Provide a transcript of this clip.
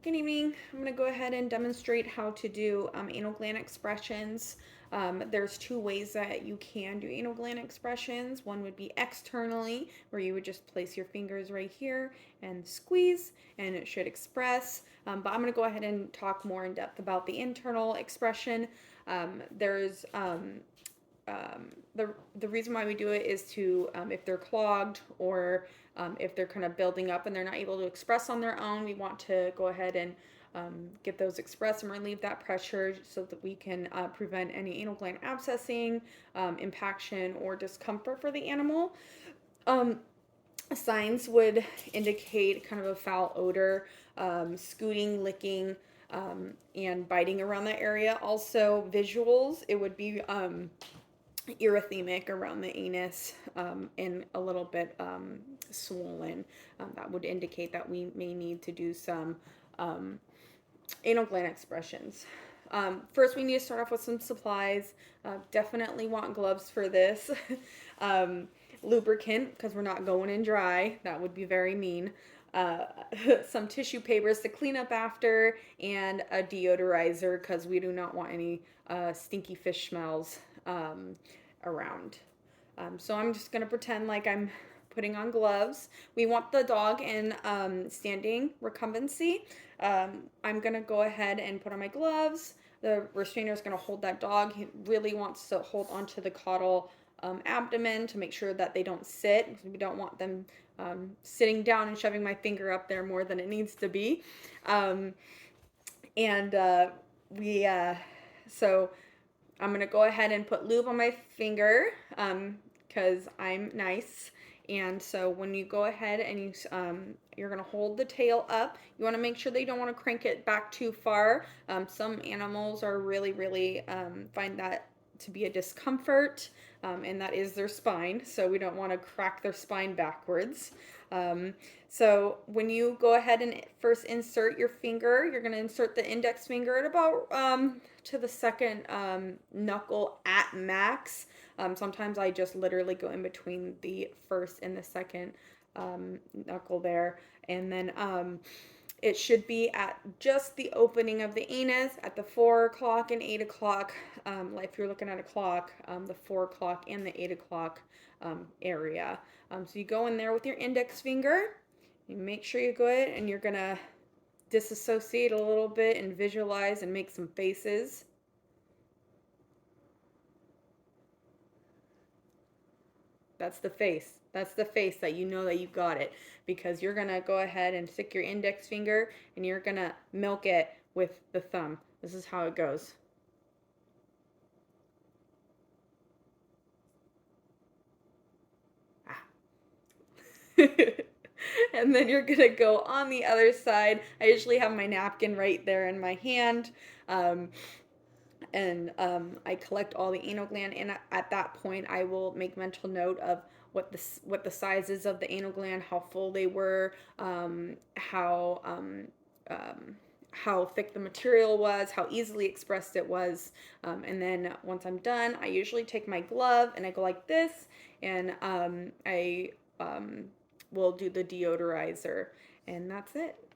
Good evening. I'm going to go ahead and demonstrate how to do anal gland expressions. There's two ways that you can do anal gland expressions. One would be externally, where you would just place your fingers right here and squeeze, and it should express. But I'm going to go ahead and talk more in depth about the internal expression. There's the reason why we do it is to if they're clogged or if they're kind of building up and they're not able to express on their own, we want to go ahead and get those expressed and relieve that pressure so that we can prevent any anal gland abscessing, impaction, or discomfort for the animal. Signs would indicate kind of a foul odor, scooting, licking, and biting around the area. Also, visuals, it would be erythemic around the anus and a little bit swollen. That would indicate that we may need to do some anal gland expressions. First, we need to start off with some supplies. Definitely want gloves for this. Lubricant, because we're not going in dry. That would be very mean. Uh, some tissue papers to clean up after, and a deodorizer, because we do not want any stinky fish smells around. So I'm just going to pretend like I'm putting on gloves. We want the dog in standing recumbency. I'm going to go ahead and put on my gloves. The restrainer is going to hold that dog. He really wants to hold onto the caudal abdomen to make sure that they don't sit, because we don't want them sitting down and shoving my finger up there more than it needs to be. And we, so I'm going to go ahead and put lube on my finger because I'm nice. And so when you go ahead and you're going to hold the tail up, you want to make sure that you don't want to crank it back too far. Some animals are really find that to be a discomfort, and that is their spine. So we don't want to crack their spine backwards. So when you go ahead and first insert your finger, you're going to insert the index finger at about to the second knuckle at max. Sometimes I just literally go in between the first and the second knuckle there. And then it should be at just the opening of the anus at the 4 o'clock and 8 o'clock. If you're looking at a clock, the 4 o'clock and the 8 o'clock area. So you go in there with your index finger. You make sure you go ahead and you're going to disassociate a little bit and visualize and make some faces. That's the face. That's the face that you know that you got it, because you're going to go ahead and stick your index finger and you're going to milk it with the thumb. This is how it goes. Ah. And then you're gonna go on the other side. I usually have my napkin right there in my hand. And I collect all the anal gland, and at that point I will make mental note of what the sizes of the anal gland, how full they were, how thick the material was, how easily expressed it was, and then once I'm done, I usually take my glove and I go like this, and I will do the deodorizer, and that's it.